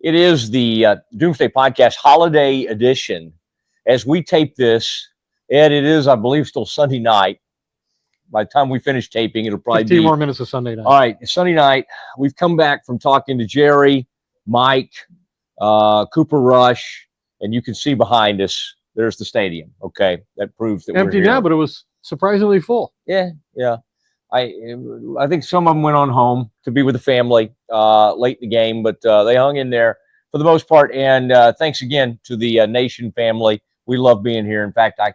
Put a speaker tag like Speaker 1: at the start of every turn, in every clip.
Speaker 1: It is the Doomsday Podcast Holiday Edition. As we tape this, Ed, it is, I believe, still Sunday night. By the time we finish taping, it'll probably
Speaker 2: 15
Speaker 1: be
Speaker 2: more minutes of Sunday night.
Speaker 1: All right, Sunday night. We've come back from talking to Jerry, Mike, Cooper Rush, and you can see behind us, there's the stadium. Okay, that proves that
Speaker 2: empty
Speaker 1: we're here.
Speaker 2: now, but it was surprisingly full.
Speaker 1: Yeah. I think some of them went on home to be with the family late in the game, but they hung in there for the most part. And thanks again to the Nation family. We love being here. In fact, I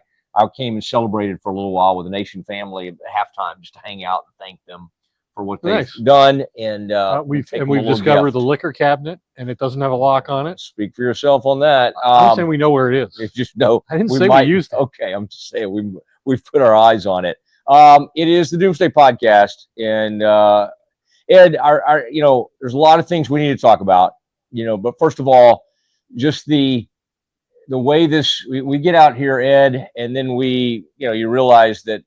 Speaker 1: came and celebrated for a little while with the Nation family at halftime just to hang out and thank them for what they've done. And
Speaker 2: we've discovered the liquor cabinet, and it doesn't have a lock on it.
Speaker 1: Speak for yourself on that.
Speaker 2: I'm saying we know where it is.
Speaker 1: It's just no.
Speaker 2: I didn't say we used it.
Speaker 1: Okay, I'm just saying we've put our eyes on it. It is the Doomsday Podcast, and Ed, our there's a lot of things we need to talk about, but first of all, just the way we get out here, Ed, and then you realize that,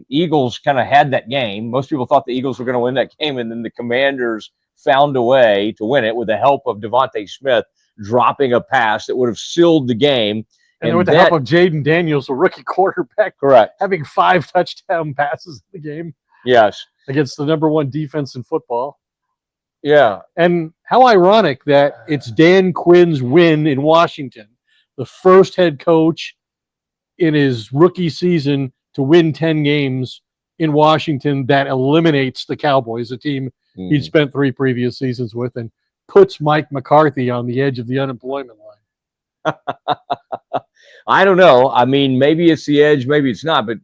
Speaker 1: Eagles kind of had that game. Most people thought the Eagles were going to win that game, and then the Commanders found a way to win it with the help of Devontae Smith dropping a pass that would have sealed the game.
Speaker 2: And with the help of Jaden Daniels, a rookie quarterback,
Speaker 1: correct,
Speaker 2: having 5 touchdown passes in the game.
Speaker 1: Yes.
Speaker 2: Against the #1 defense in football.
Speaker 1: Yeah.
Speaker 2: And how ironic that it's Dan Quinn's win in Washington, the first head coach in his rookie season to win 10 games in Washington, that eliminates the Cowboys, a team he'd spent 3 previous seasons with, and puts Mike McCarthy on the edge of the unemployment line.
Speaker 1: I don't know. Maybe it's the edge, maybe it's not. But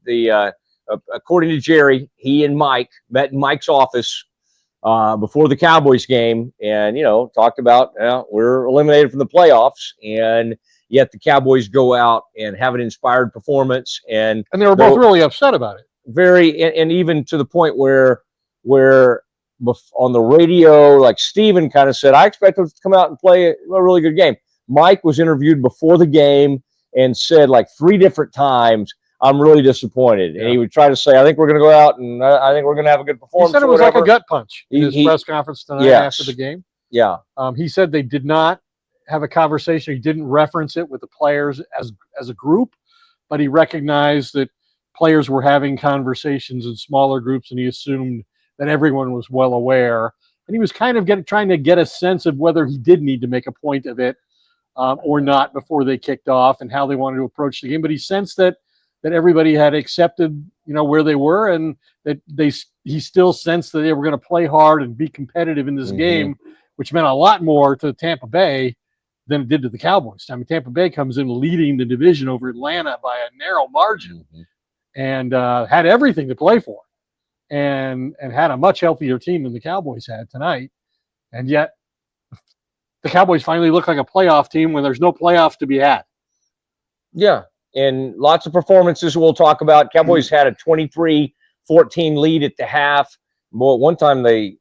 Speaker 1: according to Jerry, he and Mike met in Mike's office before the Cowboys game, and talked about we're eliminated from the playoffs, and yet the Cowboys go out and have an inspired performance, and
Speaker 2: they were both really upset about it.
Speaker 1: And even to the point where on the radio, like Steven kind of said, I expect them to come out and play a really good game. Mike was interviewed before the game and said like 3 different times, I'm really disappointed. Yeah. And he would try to say, I think we're going to go out and I think we're going to have a good performance.
Speaker 2: He said it was like a gut punch in his press conference tonight after the game.
Speaker 1: Yeah.
Speaker 2: He said they did not have a conversation. He didn't reference it with the players as a group, but he recognized that players were having conversations in smaller groups, and he assumed that everyone was well aware. And he was kind of trying to get a sense of whether he did need to make a point of it or not before they kicked off, and how they wanted to approach the game. But he sensed that everybody had accepted, where they were, and that he still sensed that they were going to play hard and be competitive in this game, which meant a lot more to Tampa Bay than it did to the Cowboys. Tampa Bay comes in leading the division over Atlanta by a narrow margin, and had everything to play for, and had a much healthier team than the Cowboys had tonight. And yet the Cowboys finally look like a playoff team when there's no playoffs to be had.
Speaker 1: Yeah, and lots of performances we'll talk about. Cowboys had a 23-14 lead at the half. Well, one time it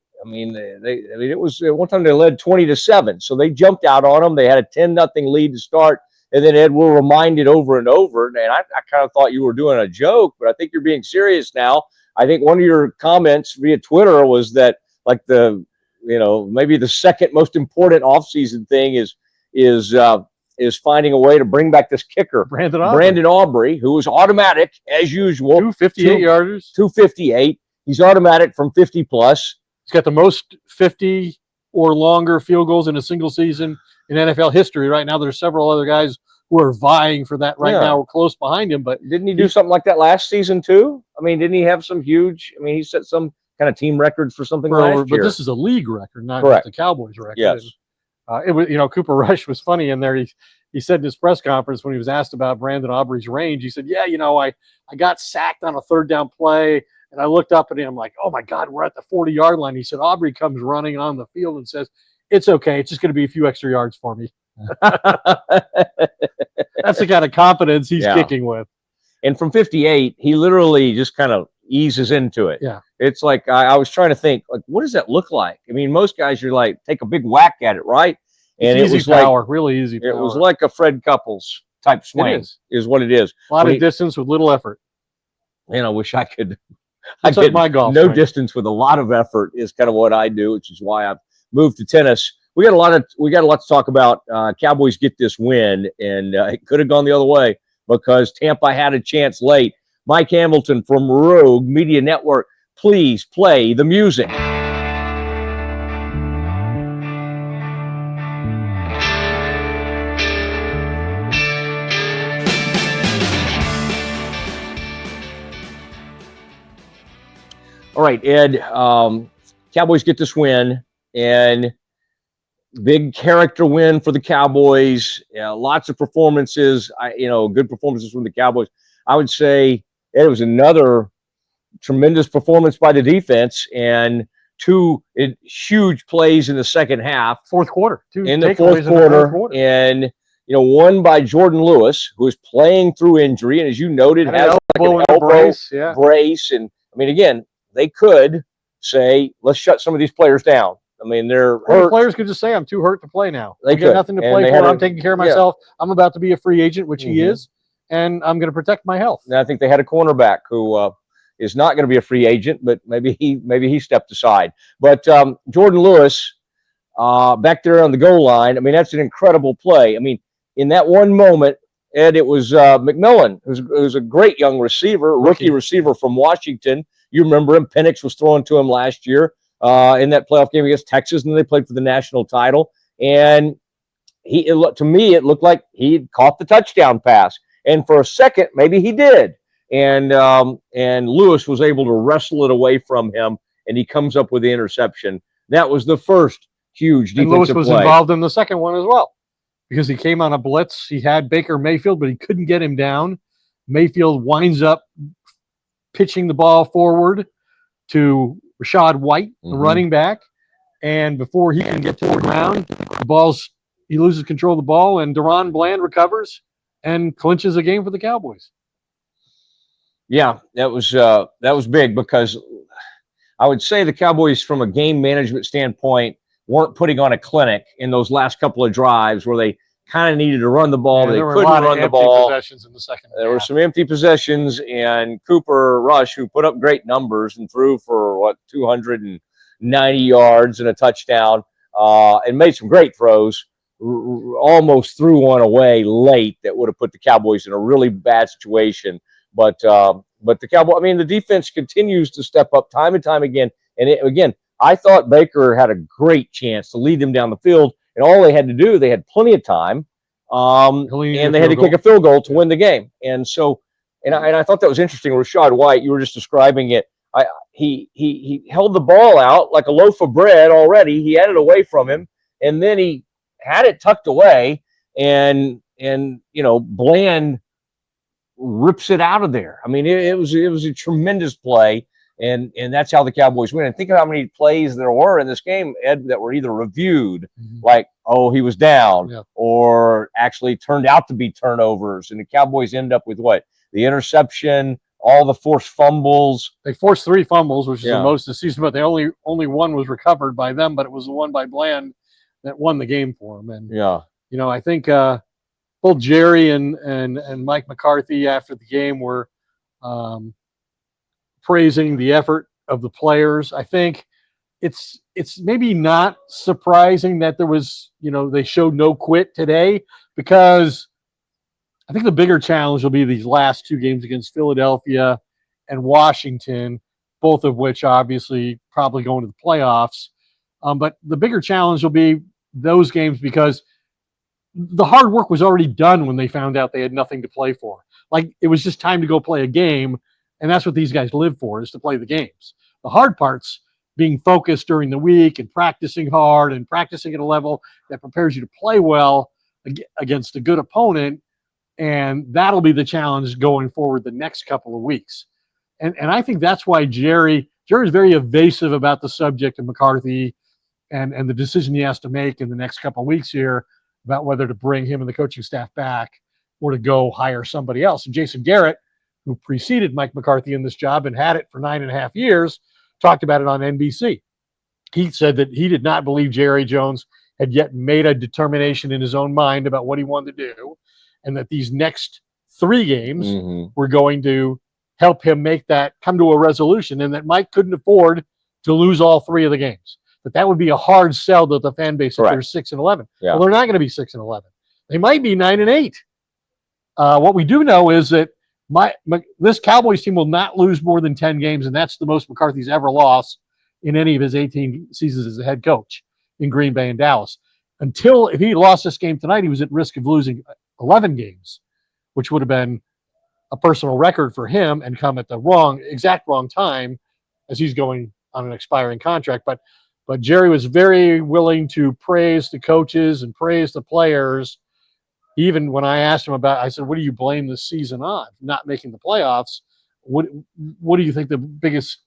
Speaker 1: was one time they led 20-7, so they jumped out on them. They had a 10-0 lead to start, and then Ed will remind it over and over. And I kind of thought you were doing a joke, but I think you're being serious now. I think one of your comments via Twitter was that like maybe the second most important offseason thing is finding a way to bring back this kicker, Brandon Aubrey, who was automatic as usual.
Speaker 2: 258-yarders.
Speaker 1: 258. He's automatic from 50 plus.
Speaker 2: He's got the most 50 or longer field goals in a single season in NFL history. Right now, there's several other guys who are vying for that now. We're close behind him, but
Speaker 1: didn't he do something like that last season too? Didn't he have some huge? He set some kind of team records for something last year.
Speaker 2: But this is a league record, not just the Cowboys record.
Speaker 1: Yes.
Speaker 2: And, it was, Cooper Rush was funny in there. He said in his press conference when he was asked about Brandon Aubrey's range, he said, I got sacked on a 3rd down play, and I looked up at him like, oh my God, we're at the 40-yard line. He said, Aubrey comes running on the field and says, it's okay. It's just going to be a few extra yards for me. That's the kind of confidence he's kicking with.
Speaker 1: And from 58, he literally just kind of eases into it.
Speaker 2: Yeah.
Speaker 1: It's like, I was trying to think, like, what does that look like? Most guys, you're like, take a big whack at it, right? And
Speaker 2: it was power, really easy power.
Speaker 1: It was like a Fred Couples type swing is what it is.
Speaker 2: A lot of distance with little effort.
Speaker 1: I wish I could.
Speaker 2: Like my golf
Speaker 1: no swing. Distance with a lot of effort is kind of what I do, which is why I've moved to tennis. we got a lot to talk about. Cowboys get this win, and it could have gone the other way because Tampa had a chance late. Mike Hamilton from Rogue Media Network, please play the music. All right, Ed. Cowboys get this win, and big character win for the Cowboys. Lots of performances. Good performances from the Cowboys. I would say it was another tremendous performance by the defense, and two huge plays in the second half.
Speaker 2: Fourth quarter.
Speaker 1: The fourth quarter. And one by Jordan Lewis, who is playing through injury, and as you noted, has an elbow brace. And I mean, again, they could say, let's shut some of these players down. I mean, they're hurt.
Speaker 2: Players could just say, I'm too hurt to play now.
Speaker 1: They
Speaker 2: got nothing to play for. I'm taking care of myself. I'm about to be a free agent, which he is, and I'm going to protect my health.
Speaker 1: And I think they had a cornerback who is not going to be a free agent, but maybe he stepped aside. But Jordan Lewis back there on the goal line, I mean, that's an incredible play. I mean, in that one moment, Ed, it was McMillan, who's a great young receiver, rookie receiver from Washington. You remember him. Penix was throwing to him last year in that playoff game against Texas, and then they played for the national title. And to me, it looked like he caught the touchdown pass. And for a second, maybe he did. And Lewis was able to wrestle it away from him, and he comes up with the interception. That was the first huge defensive play.
Speaker 2: And Lewis was involved in the second one as well because he came on a blitz. He had Baker Mayfield, but he couldn't get him down. Mayfield winds up pitching the ball forward to Rashad White, the running back. And before he can get to the ground, he loses control of the ball, and Deron Bland recovers and clinches a game for the Cowboys.
Speaker 1: Yeah, that was big because I would say the Cowboys, from a game management standpoint, weren't putting on a clinic in those last couple of drives where they kind of needed to run the ball. They couldn't run the ball.
Speaker 2: Possessions in the second half.
Speaker 1: There were some empty possessions, and Cooper Rush, who put up great numbers and threw for 290 yards and a touchdown, and made some great throws. Almost threw one away late that would have put the Cowboys in a really bad situation. But the the defense continues to step up time and time again. And again, I thought Baker had a great chance to lead them down the field. And all they had to do, they had plenty of time, and they had to kick a field goal to win the game. And so, and I thought that was interesting. Rashad White, you were just describing it. He held the ball out like a loaf of bread already. He had it away from him, and then he had it tucked away, and Bland rips it out of there. I mean, it was a tremendous play. And that's how the Cowboys win. And think of how many plays there were in this game, Ed, that were either reviewed, like, oh, he was down, or actually turned out to be turnovers. And the Cowboys end up with what? The interception, all the forced fumbles.
Speaker 2: They forced 3 fumbles, which is the most this season, but they only one was recovered by them, but it was the one by Bland that won the game for them. And I think both Jerry and Mike McCarthy after the game were praising the effort of the players. I think it's maybe not surprising that there was, they showed no quit today, because I think the bigger challenge will be these last 2 games against Philadelphia and Washington, both of which obviously probably going to the playoffs. But the bigger challenge will be those games, because the hard work was already done when they found out they had nothing to play for. Like, it was just time to go play a game. And that's what these guys live for, is to play the games. The hard part's being focused during the week and practicing hard and practicing at a level that prepares you to play well against a good opponent. And that'll be the challenge going forward the next couple of weeks. And I think that's why Jerry's very evasive about the subject of McCarthy and the decision he has to make in the next couple of weeks here about whether to bring him and the coaching staff back or to go hire somebody else. And Jason Garrett, who preceded Mike McCarthy in this job and had it for 9.5 years, talked about it on NBC. He said that he did not believe Jerry Jones had yet made a determination in his own mind about what he wanted to do, and that these next 3 games were going to help him make that come to a resolution, and that Mike couldn't afford to lose all 3 of the games. But that would be a hard sell to the fan base if they're 6-11.
Speaker 1: Yeah.
Speaker 2: Well, they're not going to be 6-11. They might be 9-8. What we do know is that this Cowboys team will not lose more than 10 games, and that's the most McCarthy's ever lost in any of his 18 seasons as a head coach in Green Bay and Dallas. If he lost this game tonight, he was at risk of losing 11 games, which would have been a personal record for him and come at the exact wrong time as he's going on an expiring contract. But Jerry was very willing to praise the coaches and praise the players. Even when I asked him I said, what do you blame this season on? Not making the playoffs. What do you think the biggest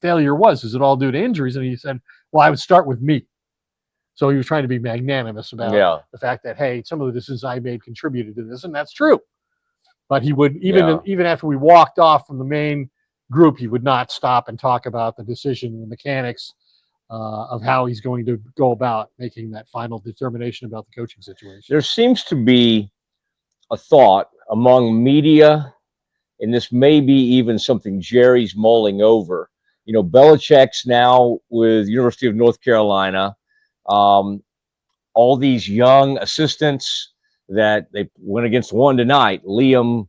Speaker 2: failure was? Is it all due to injuries? And he said, well, I would start with me. So he was trying to be magnanimous about the fact that, hey, some of the decisions I made contributed to this, and that's true. But he would, even after we walked off from the main group, he would not stop and talk about the decision and the mechanics of how he's going to go about making that final determination about the coaching situation.
Speaker 1: There seems to be a thought among media, and this may be even something Jerry's mulling over. You know, Belichick's now with University of North Carolina. All these young assistants that they went against one tonight, Liam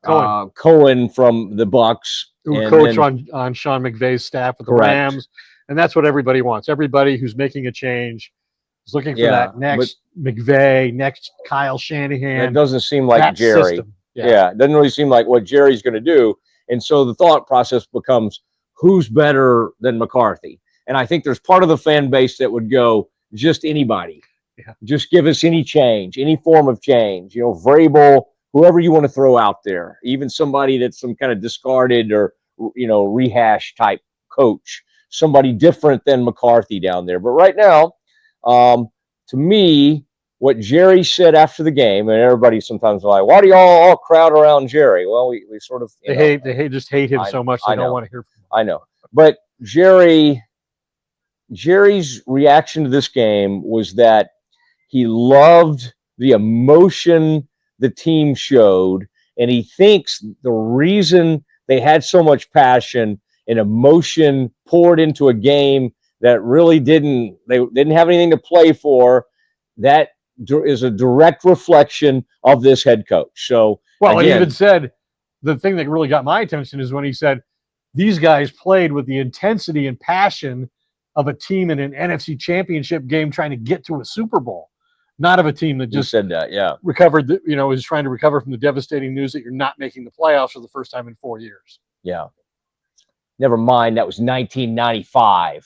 Speaker 1: Cohen from the Bucks,
Speaker 2: who coached on Sean McVay's staff with the Rams, and that's what everybody wants. Everybody who's making a change is looking for that next McVay, next Kyle Shanahan.
Speaker 1: It doesn't seem like Jerry. It doesn't really seem like what Jerry's going to do, and so the thought process becomes, who's better than McCarthy? And I think there's part of the fan base that would go, just anybody. Yeah. Just give us any change, any form of change. You know, Vrabel, whoever you want to throw out there, even somebody that's some kind of discarded or, you know, rehash type coach, somebody different than McCarthy down there. But right now, to me, what Jerry said after the game, and everybody sometimes is like, why do y'all all crowd around Jerry? Well, we sort of
Speaker 2: they just hate him so much they don't want to hear from him.
Speaker 1: I know. But Jerry's reaction to this game was that he loved the emotion the team showed, and he thinks the reason they had so much passion and emotion poured into a game that really didn't have anything to play for, that is a direct reflection of this head coach. So,
Speaker 2: well, he even said the thing that really got my attention is when he said these guys played with the intensity and passion of a team in an NFC championship game trying to get to a Super Bowl, not of a team that just
Speaker 1: said that,
Speaker 2: recovered, is trying to recover from the devastating news that you're not making the playoffs for the first time in 4 years.
Speaker 1: Yeah. Never mind, that was 1995.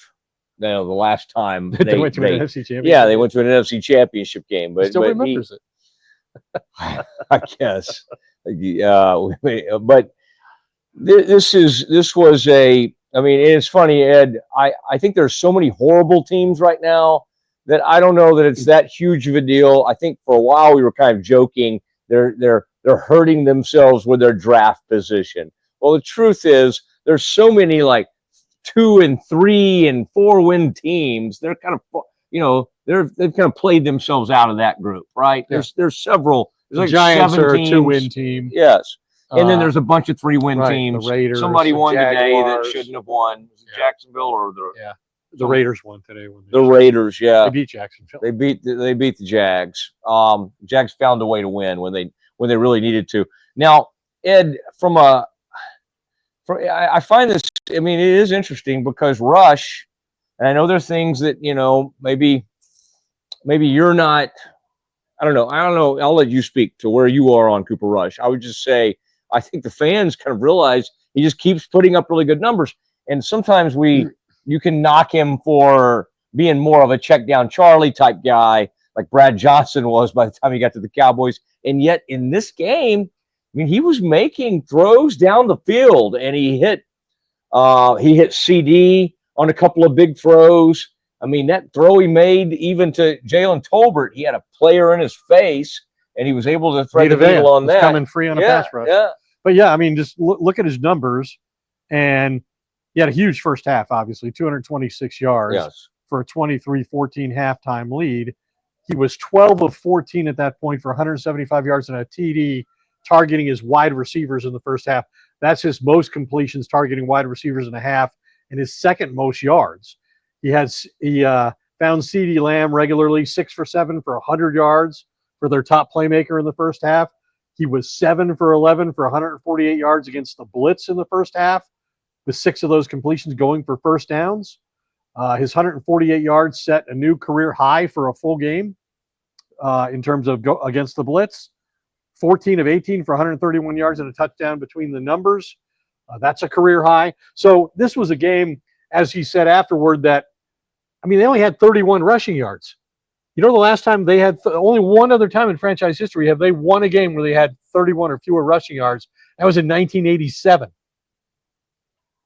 Speaker 1: You know, the last time
Speaker 2: they went to an NFC championship.
Speaker 1: Yeah, they went to an NFC championship game. But
Speaker 2: still remembers it.
Speaker 1: I guess. But this was a. I mean, it's funny, Ed. I think there's so many horrible teams right now that I don't know that it's that huge of a deal. I think for a while we were kind of joking. They're hurting themselves with their draft position. Well, the truth is there's so many like 2 and 3 and 4 win teams. They're kind of, they've kind of played themselves out of that group, right?
Speaker 2: Yeah.
Speaker 1: There's several. There's like
Speaker 2: Giants
Speaker 1: 7
Speaker 2: are a
Speaker 1: teams.
Speaker 2: 2-win team.
Speaker 1: Yes. And then there's a bunch of 3-win teams.
Speaker 2: The Raiders,
Speaker 1: somebody won today that
Speaker 2: Jaguars.
Speaker 1: shouldn't have won. Was it Jacksonville or
Speaker 2: the Raiders won today.
Speaker 1: The Raiders, yeah.
Speaker 2: They beat Jacksonville.
Speaker 1: They beat the Jags. Jags found a way to win when they really needed to. Now, Ed, I find this. I mean, it is interesting because Rush, and I know there's things that maybe you're not. I don't know. I'll let you speak to where you are on Cooper Rush. I would just say I think the fans kind of realize he just keeps putting up really good numbers, and sometimes you can knock him for being more of a check down Charlie type guy, like Brad Johnson was by the time he got to the Cowboys. And yet in this game, I mean, he was making throws down the field, and he hit CD on a couple of big throws. I mean, that throw he made even to Jalen Tolbert, he had a player in his face, and he was able to thread the needle on that.
Speaker 2: Coming free on a pass rush.
Speaker 1: Yeah.
Speaker 2: But yeah, I mean, just look at his numbers, and he had a huge first half, obviously, 226 yards for a 23-14 halftime lead. He was 12 of 14 at that point for 175 yards and a TD, targeting his wide receivers in the first half. That's his most completions targeting wide receivers in a half and his second most yards. He found CeeDee Lamb regularly 6 for 7 for 100 yards for their top playmaker in the first half. He was 7 for 11 for 148 yards against the blitz in the first half, with 6 of those completions going for first downs. His 148 yards set a new career high for a full game in terms of against the blitz. 14 of 18 for 131 yards and a touchdown between the numbers. That's a career high. So this was a game, as he said afterward, that, I mean, they only had 31 rushing yards. You know, the last time they had only one other time in franchise history have they won a game where they had 31 or fewer rushing yards. That was in 1987.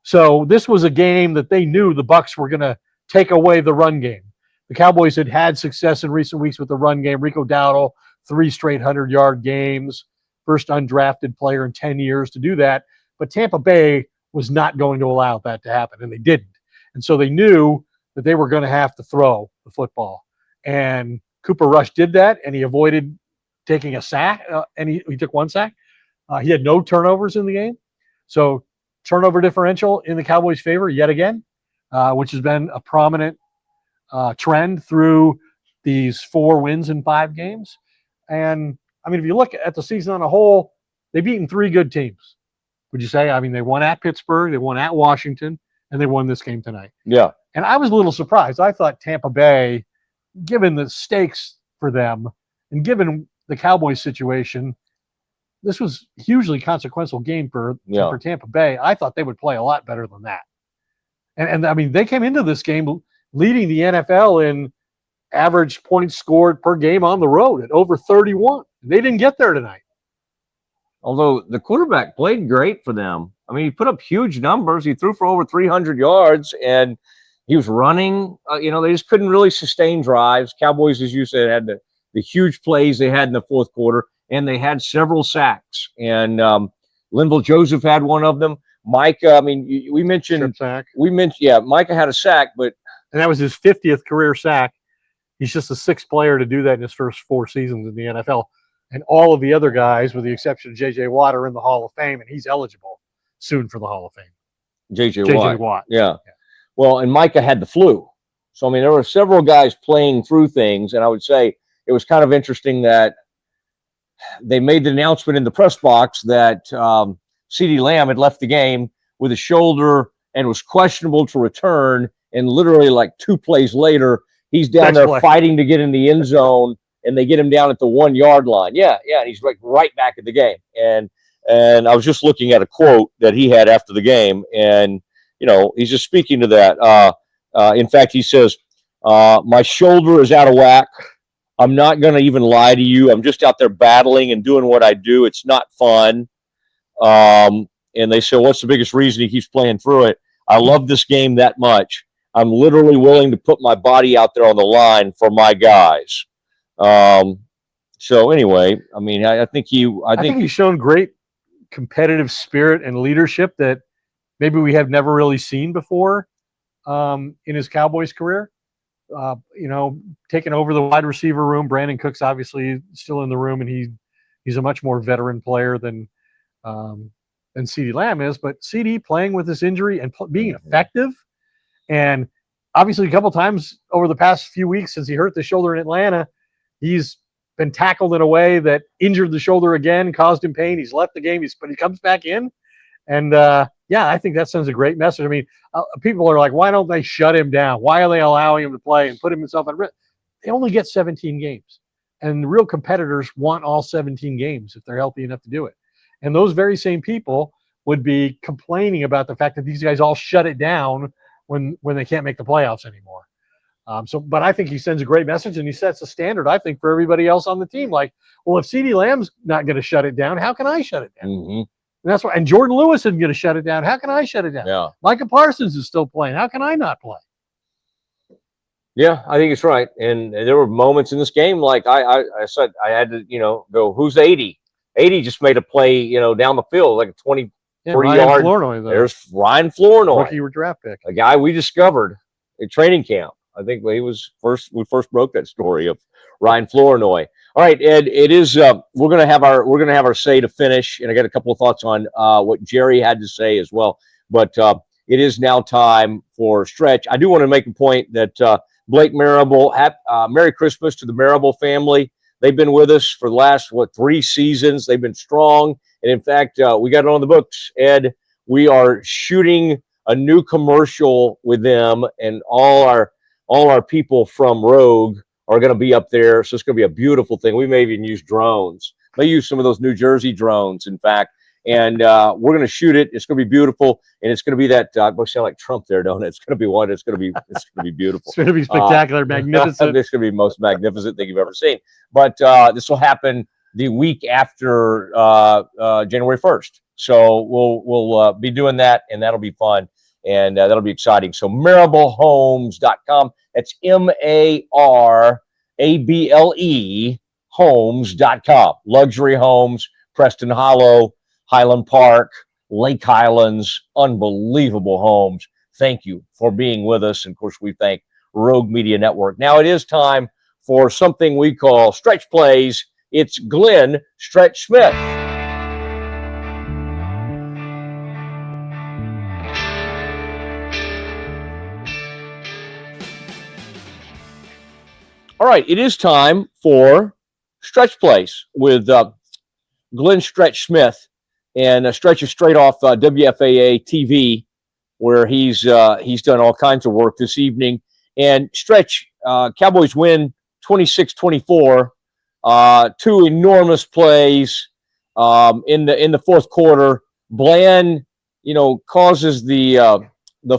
Speaker 2: So this was a game that they knew the Bucs were going to take away the run game. The Cowboys had had success in recent weeks with the run game. Rico Dowdle, 3 straight 100-yard games, first undrafted player in 10 years to do that. But Tampa Bay was not going to allow that to happen, and they didn't. And so they knew that they were going to have to throw the football. And Cooper Rush did that, and he avoided taking a sack, and he took 1 sack. He had no turnovers in the game. So turnover differential in the Cowboys' favor yet again, which has been a prominent trend through these 4 wins in 5 games. And, I mean, if you look at the season on a whole, they've beaten 3 good teams. Would you say? I mean, they won at Pittsburgh, they won at Washington, and they won this game tonight.
Speaker 1: Yeah.
Speaker 2: And I was a little surprised. I thought Tampa Bay, given the stakes for them and given the Cowboys situation, this was a hugely consequential game for Tampa Bay. I thought they would play a lot better than that. And I mean, they came into this game leading the NFL in average points scored per game on the road at over 31. They didn't get there tonight.
Speaker 1: Although the quarterback played great for them. I mean, he put up huge numbers. He threw for over 300 yards, and he was running. They just couldn't really sustain drives. Cowboys, as you said, had the huge plays they had in the fourth quarter, and they had several sacks. And Linval Joseph had one of them. Micah, I mean, we mentioned Micah had a sack, and
Speaker 2: that was his 50th career sack. He's just the 6th player to do that in his first 4 seasons in the NFL. And all of the other guys, with the exception of J.J. Watt, are in the Hall of Fame, and he's eligible soon for the Hall of Fame.
Speaker 1: J.J. Watt. Yeah. Well, and Micah had the flu. So, I mean, there were several guys playing through things, and I would say it was kind of interesting that they made the announcement in the press box that CeeDee Lamb had left the game with a shoulder and was questionable to return, and literally like 2 plays later, he's down there fighting to get in the end zone, and they get him down at the 1-yard line. Yeah, and he's right back at the game. And I was just looking at a quote that he had after the game, and he's just speaking to that. In fact, he says, "My shoulder is out of whack. I'm not going to even lie to you. I'm just out there battling and doing what I do. It's not fun." And they said, "What's the biggest reason he keeps playing through it? I love this game that much. I'm literally willing to put my body out there on the line for my guys." So anyway, I mean, I think he's shown great competitive spirit and leadership that maybe we have never really seen before in his Cowboys career. Taking over the wide receiver room. Brandon Cook's obviously still in the room, and he's a much more veteran player than CeeDee Lamb is. But CeeDee playing with this injury and being effective, and obviously a couple times over the past few weeks since he hurt the shoulder in Atlanta, he's been tackled in a way that injured the shoulder again, caused him pain. He's left the game, but he comes back in. And, I think that sends a great message. I mean, people are like, why don't they shut him down? Why are they allowing him to play and put himself at risk? They only get 17 games. And real competitors want all 17 games if they're healthy enough to do it. And those very same people would be complaining about the fact that these guys all shut it down when they can't make the playoffs anymore. But I think he sends a great message, and he sets a standard, I think, for everybody else on the team. Like, well, if CeeDee Lamb's not going to shut it down, how can I shut it down? Mm-hmm.
Speaker 2: And that's why. And Jordan Lewis isn't going to shut it down. How can I shut it down?
Speaker 1: Yeah.
Speaker 2: Micah Parsons is still playing. How can I not play?
Speaker 1: Yeah, I think it's right. And there were moments in this game, like I said, I had to, go, who's 80? 80 just made a play, down the field, like a 20, 30-yard.
Speaker 2: Flournoy,
Speaker 1: there's Ryan Flournoy,
Speaker 2: rookie draft pick,
Speaker 1: a guy we discovered at training camp. I think he was we first broke that story of Ryan Flournoy. All right, Ed, it is we're gonna have our say to finish, and I got a couple of thoughts on what Jerry had to say as well. But it is now time for Stretch. I do want to make a point that Blake Marable, Merry Christmas to the Marable family. They've been with us for the last, 3 seasons. They've been strong. And in fact, we got it on the books, Ed. We are shooting a new commercial with them, and all our people from Rogue are going to be up there. So it's going to be a beautiful thing. We may even use drones. May use some of those New Jersey drones, in fact. And we're going to shoot it. It's going to be beautiful, and it's going to be that. I sound like Trump there, don't it? It's going to be one. It's going to be beautiful.
Speaker 2: It's going to be spectacular, magnificent.
Speaker 1: This is going to be the most magnificent thing you've ever seen. But this will happen the week after January 1st. So we'll be doing that, and that'll be fun, and that'll be exciting. So marablehomes.com. That's MARABLE homes.com. Luxury homes, Preston Hollow, Highland Park, Lake Highlands, unbelievable homes. Thank you for being with us. And of course, we thank Rogue Media Network. Now it is time for something we call Stretch Plays. It's Glenn Stretch Smith. All right, it is time for Stretch Plays with Glenn Stretch Smith. And Stretch is straight off WFAA TV, where he's done all kinds of work this evening. And Stretch, Cowboys win 26-24. 2 enormous plays in the fourth quarter. Bland, causes the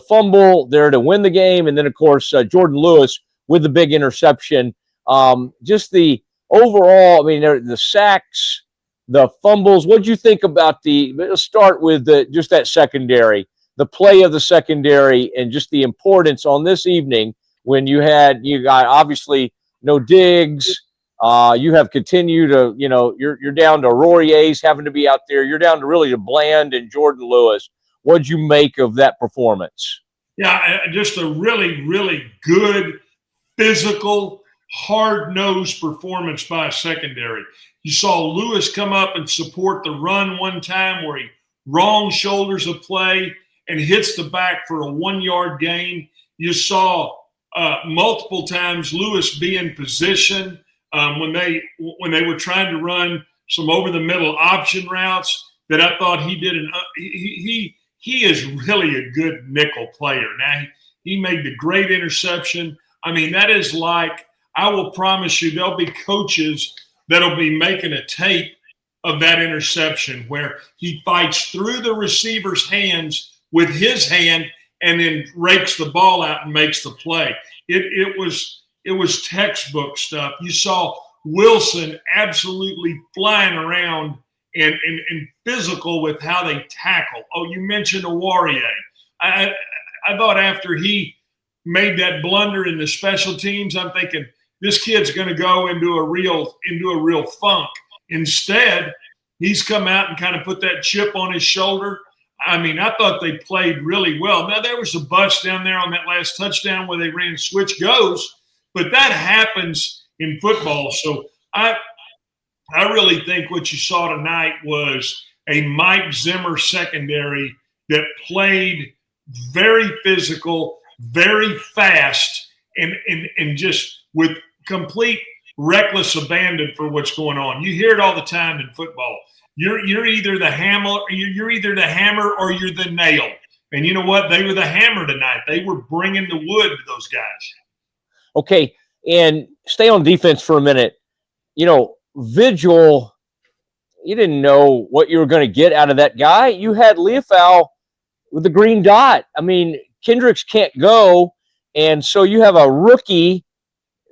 Speaker 1: fumble there to win the game, and then of course Jordan Lewis with the big interception. Just the overall, I mean, the sacks, the fumbles. What did you think about let's start with just that secondary, the play of the secondary, and just the importance on this evening when you got obviously no Diggs. You have continued to, you're down to Rory A's having to be out there. You're down to really to Bland and Jordan Lewis. What did you make of that performance?
Speaker 3: Yeah, just a really, really good, physical, hard-nosed performance by a secondary. You saw Lewis come up and support the run one time where he wrong shoulders a play and hits the back for a 1-yard gain. You saw multiple times Lewis be in position when they were trying to run some over-the-middle option routes that I thought he did. He is really a good nickel player. Now, he made the great interception. I mean, that is like, I will promise you there'll be coaches that'll be making a tape of that interception where he fights through the receiver's hands with his hand and then rakes the ball out and makes the play. It was textbook stuff. You saw Wilson absolutely flying around and physical with how they tackle. Oh, you mentioned Awarie. I thought after he made that blunder in the special teams, I'm thinking this kid's going to go into a real funk. Instead, he's come out and kind of put that chip on his shoulder. I mean, I thought they played really well. Now, there was a bust down there on that last touchdown where they ran switch goes, but that happens in football. So I really think what you saw tonight was a Mike Zimmer secondary that played very physical, very fast, and just with complete reckless abandon for what's going on. You hear it all the time in football. You're either the hammer, or you're the nail. And you know what? They were the hammer tonight. They were bringing the wood to those guys.
Speaker 1: Okay, and stay on defense for a minute. Vigil, you didn't know what you were going to get out of that guy. You had Leofau with the green dot. I mean, Kendricks can't go, and so you have a rookie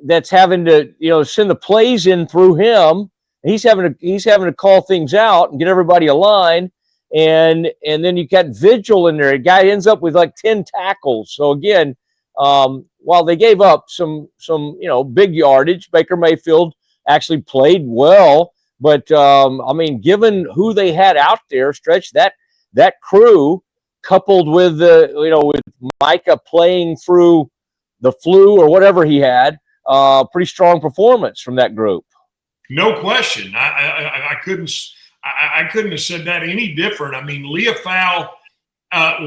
Speaker 1: that's having to, send the plays in through him. He's having to call things out and get everybody aligned, and then you got Vigil in there. A guy ends up with like 10 tackles. So again, while they gave up some big yardage, Baker Mayfield actually played well. But I mean, given who they had out there, Stretch, that crew, coupled with with Micah playing through the flu or whatever he had, pretty strong performance from that group.
Speaker 3: No question. I couldn't have said that any different. I mean, Leofau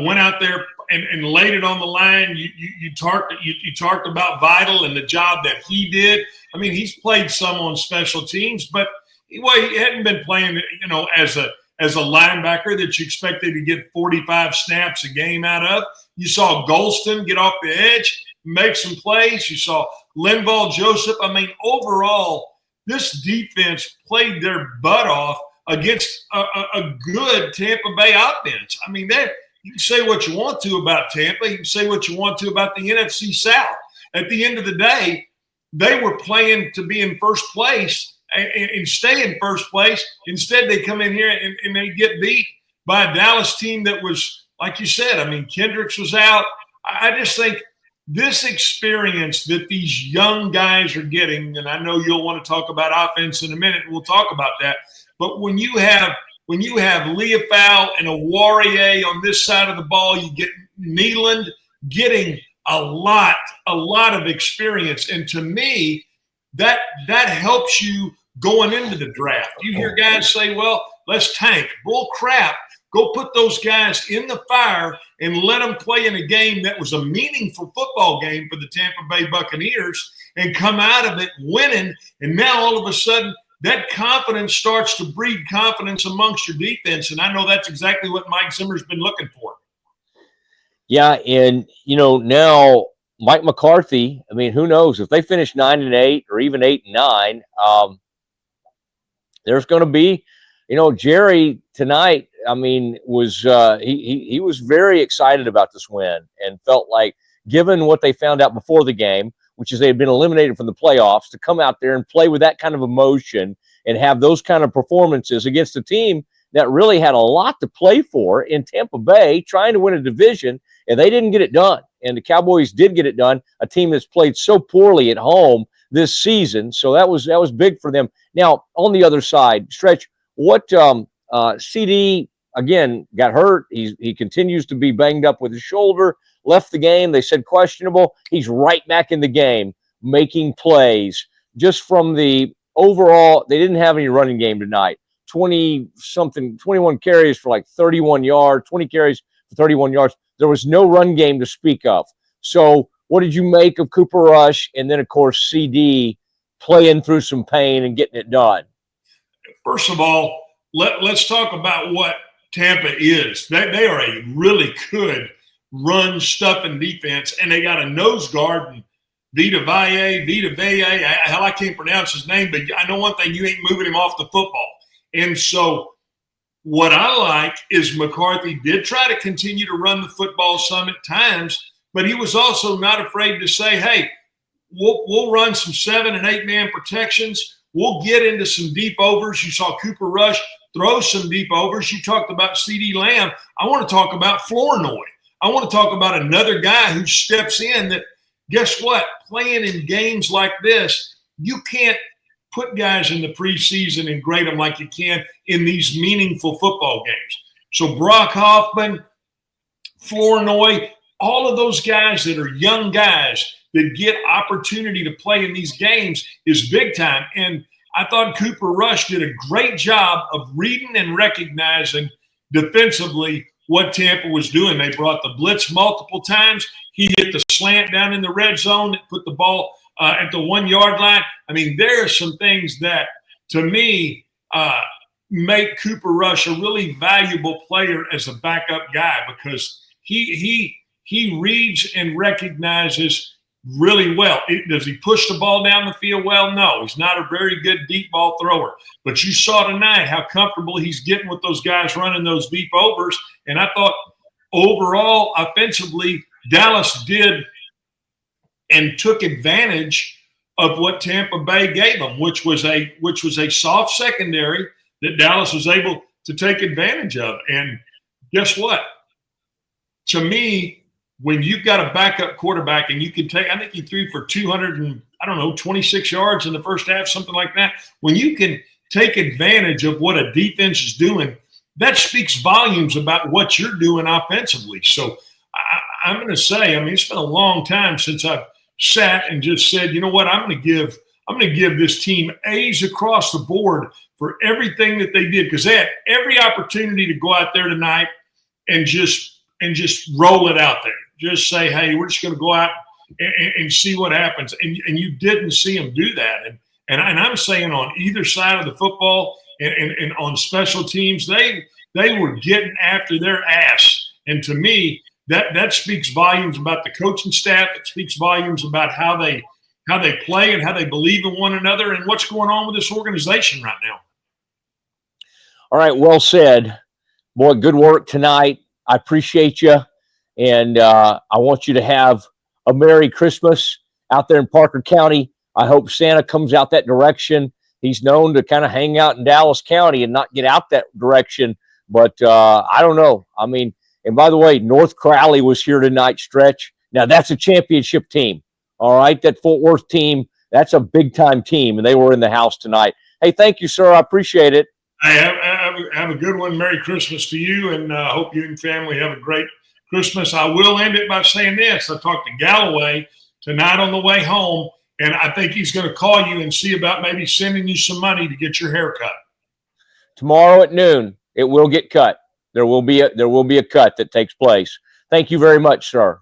Speaker 3: went out there. and laid it on the line. You talked about Vital and the job that he did. I mean, he's played some on special teams, but he hadn't been playing, as a linebacker that you expected to get 45 snaps a game out of. You saw Golston get off the edge, make some plays. You saw Linval Joseph. I mean, overall, this defense played their butt off against a good Tampa Bay offense. I mean, you can say what you want to about Tampa. You can say what you want to about the NFC South. At the end of the day, they were playing to be in first place and stay in first place. Instead, they come in here and they get beat by a Dallas team that was, like you said, I mean, Kendricks was out. I just think this experience that these young guys are getting, and I know you'll want to talk about offense in a minute, and we'll talk about that. But when you have Leofau and Awarie on this side of the ball, you get Nealand getting a lot of experience. And to me, that helps you going into the draft. You hear guys say, well, let's tank. Bull crap. Go put those guys in the fire and let them play in a game that was a meaningful football game for the Tampa Bay Buccaneers and come out of it winning. And now all of a sudden, that confidence starts to breed confidence amongst your defense. And I know that's exactly what Mike Zimmer's been looking for.
Speaker 1: Yeah, and, now Mike McCarthy, I mean, who knows? If they finish 9-8 or even 8-9, there's going to be, Jerry tonight, I mean, was he was very excited about this win and felt like, given what they found out before the game, which is they had been eliminated from the playoffs, to come out there and play with that kind of emotion and have those kind of performances against a team that really had a lot to play for in Tampa Bay, trying to win a division, and they didn't get it done. And the Cowboys did get it done, a team that's played so poorly at home this season. So that was big for them. Now, on the other side, Stretch, what CD, again, got hurt. He continues to be banged up with his shoulder, left the game. They said questionable. He's right back in the game, making plays. Just from the overall, they didn't have any running game tonight. 21 carries for like 31 yards, 20 carries for 31 yards. There was no run game to speak of. So what did you make of Cooper Rush? And then, of course, CD playing through some pain and getting it done.
Speaker 3: First of all, let's talk about what Tampa is. They are a really good run-stuffing defense, and they got a nose guard, and Vita Vea, hell, I can't pronounce his name, but I know one thing, you ain't moving him off the football. And so what I like is McCarthy did try to continue to run the football some at times, but he was also not afraid to say, hey, we'll run some 7- and 8-man protections. We'll get into some deep overs. You saw Cooper Rush throw some deep overs. You talked about CeeDee Lamb. I want to talk about Flournoy. I want to talk about another guy who steps in that, guess what? Playing in games like this, you can't put guys in the preseason and grade them like you can in these meaningful football games. So Brock Hoffman, Flournoy, all of those guys that are young guys that get opportunity to play in these games is big time. And I thought Cooper Rush did a great job of reading and recognizing defensively what Tampa was doing. They brought the blitz multiple times. He hit the slant down in the red zone that put the ball at the 1-yard line. I mean, there are some things that, to me, make Cooper Rush a really valuable player as a backup guy because he reads and recognizes really well. Does he push the ball down the field well? No, he's not a very good deep ball thrower. But you saw tonight how comfortable he's getting with those guys running those deep overs. And I thought overall, offensively, Dallas did and took advantage of what Tampa Bay gave them, which was a soft secondary that Dallas was able to take advantage of. And guess what? To me, when you've got a backup quarterback and you can take, I think he threw for 26 yards in the first half, something like that. When you can take advantage of what a defense is doing, that speaks volumes about what you're doing offensively. So I'm going to say, I mean, it's been a long time since I've sat and just said, you know what, I'm going to give this team A's across the board for everything that they did, because they had every opportunity to go out there tonight and just and just roll it out there. Just say, hey, we're just going to go out and see what happens. And you didn't see them do that. And I'm saying on either side of the football and on special teams, they were getting after their ass. And to me, that speaks volumes about the coaching staff. It speaks volumes about how they play and how they believe in one another and what's going on with this organization right now.
Speaker 1: All right, well said. Boy, good work tonight. I appreciate you. And I want you to have a Merry Christmas out there in Parker County. I hope Santa comes out that direction. He's known to kind of hang out in Dallas County and not get out that direction. But I don't know. I mean, and by the way, North Crowley was here tonight, Stretch. Now, that's a championship team. All right, that Fort Worth team, that's a big-time team, and they were in the house tonight. Hey, thank you, sir. I appreciate it.
Speaker 3: Have a good one. Merry Christmas to you, and I hope you and family have a great Christmas. I will end it by saying this. I talked to Galloway tonight on the way home, and I think he's going to call you and see about maybe sending you some money to get your hair cut.
Speaker 1: Tomorrow at noon, it will get cut. There will be a cut that takes place. Thank you very much, sir.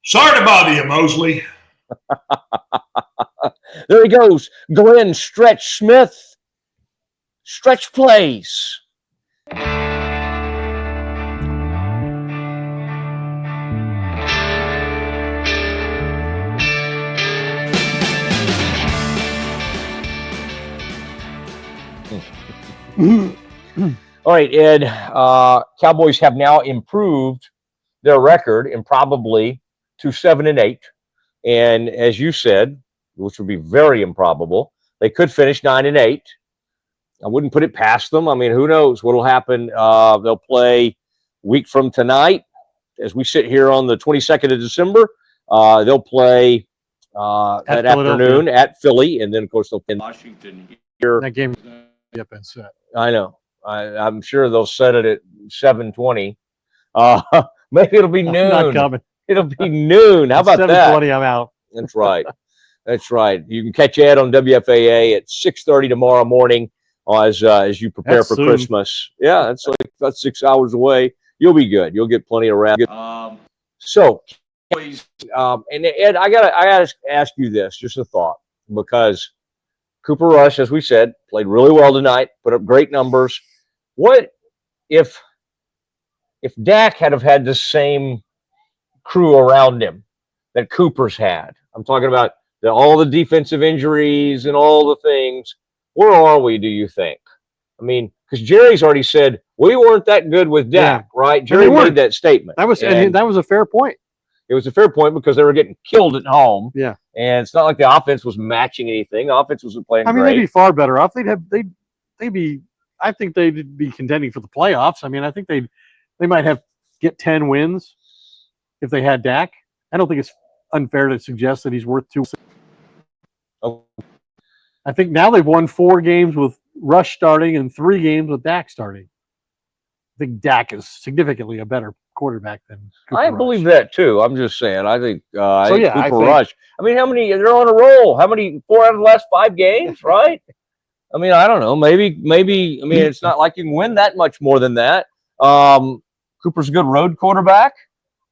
Speaker 3: Sorry to bother you, Mosley.
Speaker 1: There he goes. Glenn Stretch Smith. Stretch plays. All right, Ed. Cowboys have now improved their record improbably to 7-8, and as you said, which would be very improbable, they could finish 9-8. I wouldn't put it past them. I mean, who knows what will happen? They'll play a week from tonight, as we sit here on the 22nd of December. They'll play that afternoon at Philly, and then of course they'll play in Washington here.
Speaker 2: That game is up and set.
Speaker 1: I know. I'm sure they'll set it at 7:20. Maybe it'll be noon.
Speaker 2: Not coming.
Speaker 1: It'll be noon. How about that?
Speaker 2: 7:20, I'm out.
Speaker 1: That's right. That's right. You can catch Ed on WFAA at 6:30 tomorrow morning as you prepare for
Speaker 2: soon.
Speaker 1: Christmas. Yeah, that's like about 6 hours away. You'll be good. You'll get plenty of rest. So, and Ed, I gotta ask you this, just a thought, because Cooper Rush, as we said, played really well tonight, put up great numbers. What if Dak had have had the same crew around him that Cooper's had? I'm talking about all the defensive injuries and all the things. Where are we, do you think? I mean, because Jerry's already said we weren't that good with Dak, right? Jerry made that statement.
Speaker 2: That was a fair point.
Speaker 1: It was a fair point because they were getting killed at home.
Speaker 2: Yeah.
Speaker 1: And it's not like the offense was matching anything. The offense wasn't playing great.
Speaker 2: They'd be far better off. I think they'd be contending for the playoffs. I mean, I think they might get 10 wins if they had Dak. I don't think it's unfair to suggest that he's worth 2.
Speaker 1: Oh.
Speaker 2: I think now they've won 4 games with Rush starting and 3 games with Dak starting. I think Dak is significantly a better quarterback than Cooper
Speaker 1: I
Speaker 2: Rush.
Speaker 1: believe that too. I'm just saying. I think Cooper
Speaker 2: think
Speaker 1: Rush. I mean, how many? They're on a roll. How many? 4 out of the last 5 games, right? I mean, I don't know. Maybe. I mean, it's not like you can win that much more than that. Cooper's a good road quarterback.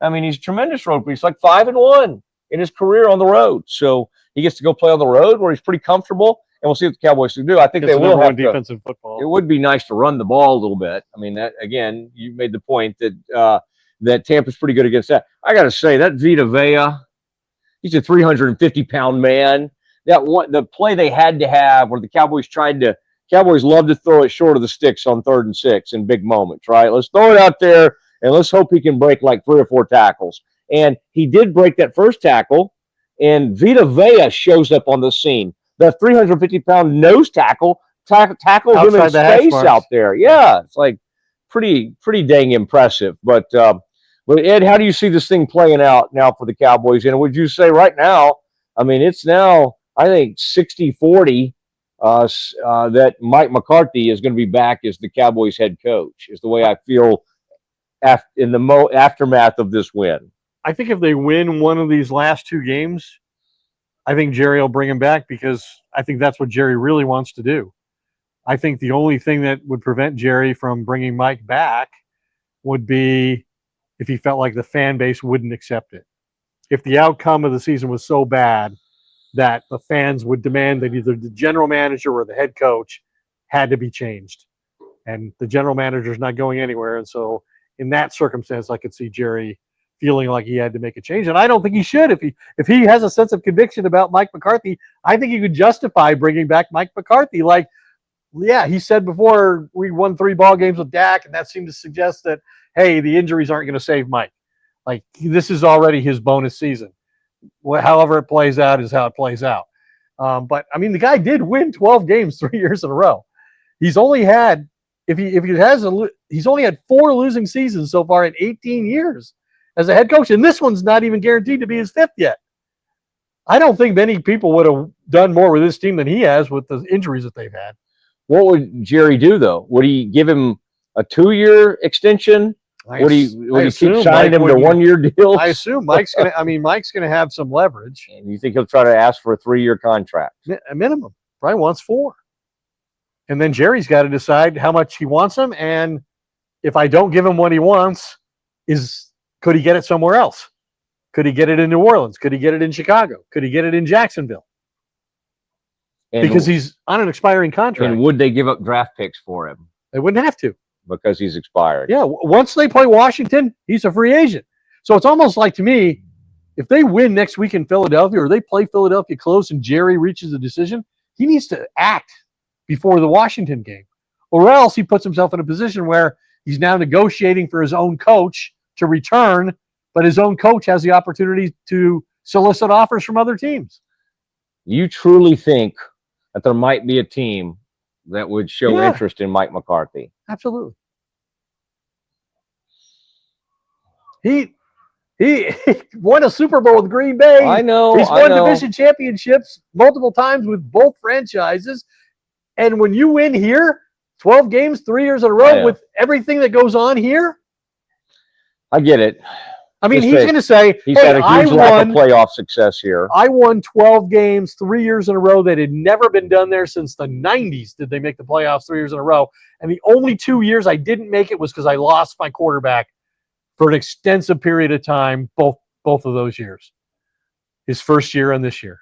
Speaker 1: I mean, he's a tremendous road. He's like 5-1 in his career on the road. So he gets to go play on the road where he's pretty comfortable. And we'll see what the Cowboys can do. I think they will have
Speaker 2: defensive football.
Speaker 1: It would be nice to run the ball a little bit. I mean, that again, you made the point that that Tampa's pretty good against that. I got to say that Vita Vea, he's a 350-pound man. The play they had to have where the Cowboys love to throw it short of the sticks on 3rd and 6 in big moments, right? Let's throw it out there and let's hope he can break like 3 or 4 tackles. And he did break that first tackle, and Vita Vea shows up on the scene. The 350-pound nose tackled him in space out there. Yeah, it's like pretty dang impressive. But Ed, how do you see this thing playing out now for the Cowboys? And would you say right now, I mean, it's now, I think, 60-40 that Mike McCarthy is going to be back as the Cowboys head coach, is the way I feel in the aftermath of this win.
Speaker 2: I think if they win one of these last 2 games, I think Jerry will bring him back because I think that's what Jerry really wants to do. I think the only thing that would prevent Jerry from bringing Mike back would be if he felt like the fan base wouldn't accept it. If the outcome of the season was so bad that the fans would demand that either the general manager or the head coach had to be changed. And the general manager is not going anywhere. And so in that circumstance, I could see Jerry feeling like he had to make a change. And I don't think he should. If he has a sense of conviction about Mike McCarthy, I think he could justify bringing back Mike McCarthy. Like, yeah, he said before we won 3 ball games with Dak, and that seemed to suggest that, hey, the injuries aren't going to save Mike. Like, this is already his bonus season. However it plays out is how it plays out. But I mean, the guy did win 12 games 3 years in a row. He's only had, he's only had 4 losing seasons so far in 18 years as a head coach, and this one's not even guaranteed to be his 5th yet. I don't think many people would have done more with this team than he has with the injuries that they've had.
Speaker 1: What would Jerry do though? Would he give him a 2-year extension? Would he keep signing him to 1-year deals?
Speaker 2: I assume Mike's gonna have some leverage.
Speaker 1: And you think he'll try to ask for a 3-year contract?
Speaker 2: A minimum. Probably wants 4. And then Jerry's got to decide how much he wants him. And if I don't give him what he wants, could he get it somewhere else? Could he get it in New Orleans? Could he get it in Chicago? Could he get it in Jacksonville? Because he's on an expiring contract.
Speaker 1: And would they give up draft picks for him?
Speaker 2: They wouldn't have to.
Speaker 1: Because he's expired.
Speaker 2: Yeah, once they play Washington, he's a free agent. So it's almost like, to me, if they win next week in Philadelphia or they play Philadelphia close and Jerry reaches a decision, he needs to act before the Washington game. Or else he puts himself in a position where he's now negotiating for his own coach to return, but his own coach has the opportunity to solicit offers from other teams.
Speaker 1: You truly think that there might be a team that would show interest in Mike McCarthy?
Speaker 2: Absolutely. He won a Super Bowl with Green Bay.
Speaker 1: I know.
Speaker 2: He's won division championships multiple times with both franchises. And when you win here, 12 games, 3 years in a row with everything that goes on here.
Speaker 1: I get it.
Speaker 2: I mean, he's going to say,
Speaker 1: he's had a huge lack of playoff success here.
Speaker 2: I won 12 games 3 years in a row. That had never been done there since the 90s. Did they make the playoffs 3 years in a row? And the only 2 years I didn't make it was because I lost my quarterback for an extensive period of time, both of those years. His first year and this year.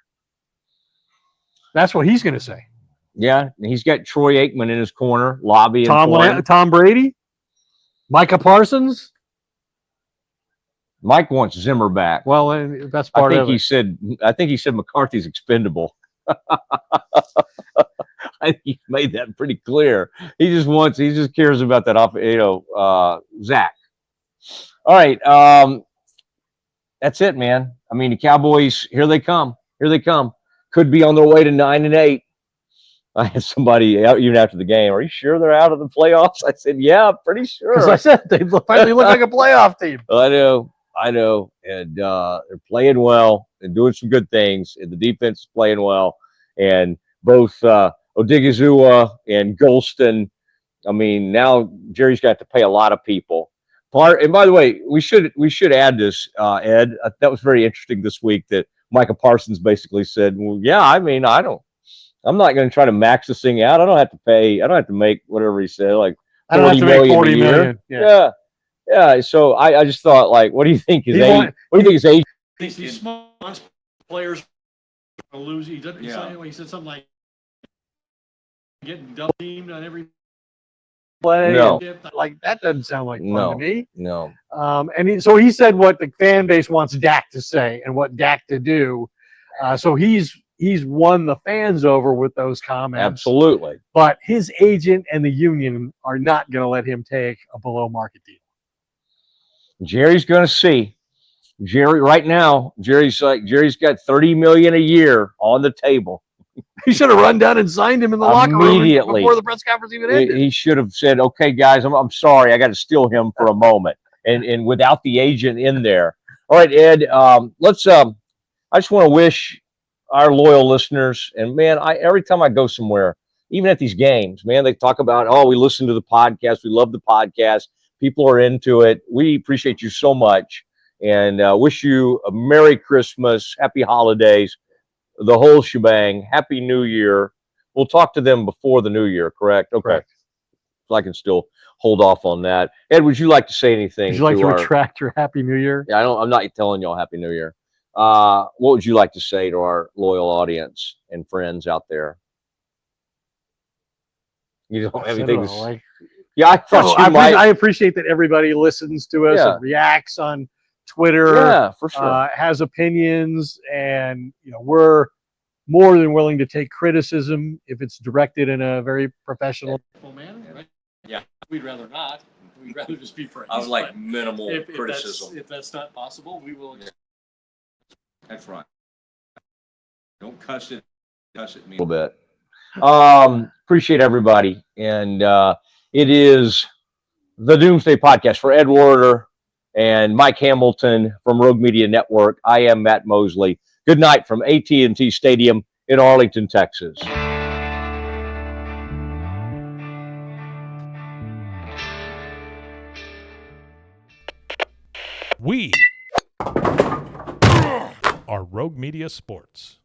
Speaker 2: That's what he's going to say.
Speaker 1: Yeah, he's got Troy Aikman in his corner, lobbying.
Speaker 2: Tom Brady, Micah Parsons.
Speaker 1: Mike wants Zimmer back.
Speaker 2: Well, that's part of
Speaker 1: it. I think he said McCarthy's expendable. I think he made that pretty clear. He just cares about that Zach. All right. That's it, man. I mean, the Cowboys, here they come. Here they come. Could be on their way to 9-8. I had somebody out even after the game. Are you sure they're out of the playoffs? I said, yeah, pretty sure.
Speaker 2: Because I said they finally look like a playoff team.
Speaker 1: I know. And they're playing well and doing some good things. And the defense is playing well. And both Odigizua and Golston, I mean, now Jerry's got to pay a lot of people. And by the way, we should add this, Ed. That was very interesting this week that Micah Parsons basically said, well, yeah, I mean, I'm not going to try to max this thing out. I don't have to pay. I don't have to make whatever he said, like
Speaker 2: I don't have to make $40 million.
Speaker 1: Yeah. So I just thought, like, what do you think his age? What do you think his age?
Speaker 2: These small players are losing. He said something like getting double teamed on every play.
Speaker 1: No.
Speaker 2: Like that doesn't sound like fun to me.
Speaker 1: No.
Speaker 2: So he said what the fan base wants Dak to say and what Dak to do. So he's won the fans over with those comments.
Speaker 1: Absolutely.
Speaker 2: But his agent and the union are not going to let him take a below market deal.
Speaker 1: Jerry's going to see. Right now, Jerry's got $30 million a year on the table.
Speaker 2: He should have run down and signed him in the locker room immediately before the press conference even ended.
Speaker 1: He should have said, "Okay, guys, I'm sorry, I got to steal him for a moment," and without the agent in there. All right, Ed. Let's. I just want to wish our loyal listeners, and man, every time I go somewhere, even at these games, man, they talk about, oh, we listen to the podcast, we love the podcast, people are into it. We appreciate you so much, and wish you a Merry Christmas, Happy Holidays, the whole shebang, Happy New Year. We'll talk to them before the New Year, correct? Okay.
Speaker 2: Correct.
Speaker 1: I can still hold off on that. Ed, would you like to say anything?
Speaker 2: Would you like to
Speaker 1: our,
Speaker 2: retract your Happy New Year?
Speaker 1: Yeah, I'm not telling y'all Happy New Year. What would you like to say to our loyal audience and friends out there? You don't have anything to say? Yeah, I thought you might.
Speaker 2: I appreciate that everybody listens to us and reacts on Twitter.
Speaker 1: Yeah, for sure.
Speaker 2: Has opinions, and we're more than willing to take criticism if it's directed in a very professional manner. Right?
Speaker 4: Yeah,
Speaker 2: we'd rather not. We'd rather just be praised.
Speaker 4: I would like minimal criticism.
Speaker 2: If that's not possible, we will.
Speaker 4: That's right. Don't cuss it. Cuss it.
Speaker 1: A little bit. Appreciate everybody, and it is the Doomsday Podcast for Ed Warder and Mike Hamilton from Rogue Media Network. I am Matt Mosley. Good night from AT&T Stadium in Arlington, Texas.
Speaker 5: We are Rogue Media Sports.